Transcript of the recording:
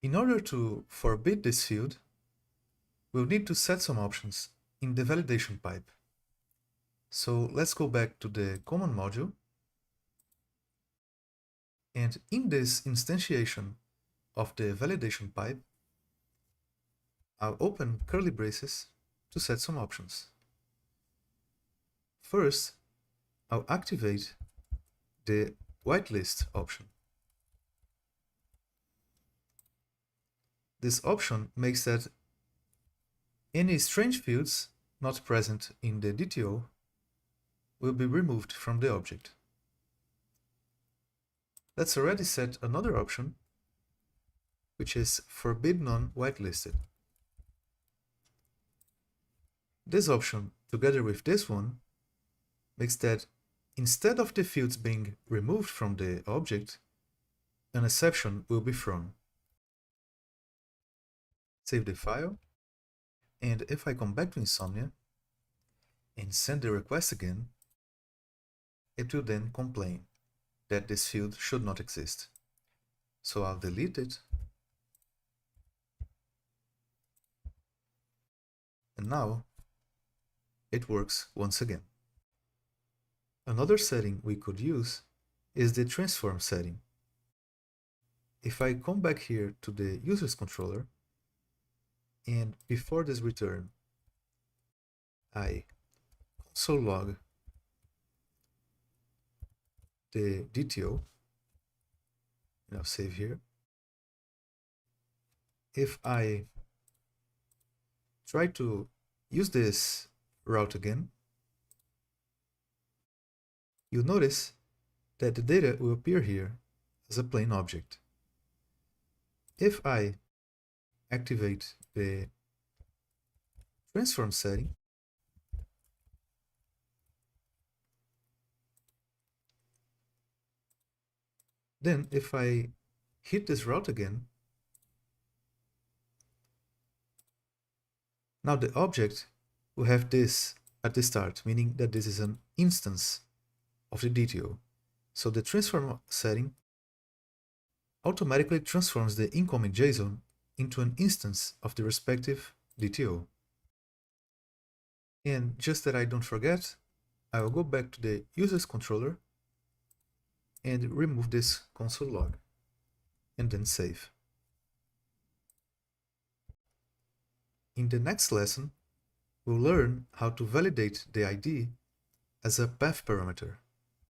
In order to forbid this field, we'll need to set some options in the validation pipe. So let's go back to the common module. And in this instantiation of the validation pipe, I'll open curly braces to set some options. First, I'll activate the whitelist option. This option makes that any strange fields not present in the DTO will be removed from the object. Let's already set another option, which is forbid non-whitelisted. This option, together with this one, makes that instead of the fields being removed from the object, an exception will be thrown. Save the file, and if I come back to Insomnia and send the request again, it will then complain that this field should not exist. So I'll delete it, and now it works once again. Another setting we could use is the transform setting. If I come back here to the user's controller, and before this return, I console log the DTO, and I'll save here. If I try to use this route again, you'll notice that the data will appear here as a plain object. If I activate the transform setting, then if I hit this route again, now the object will have this at the start, meaning that this is an instance of the DTO. So the transform setting automatically transforms the incoming JSON into an instance of the respective DTO. And just that I don't forget, I will go back to the user's controller and remove this console log, and then save. In the next lesson, we'll learn how to validate the ID as a path parameter.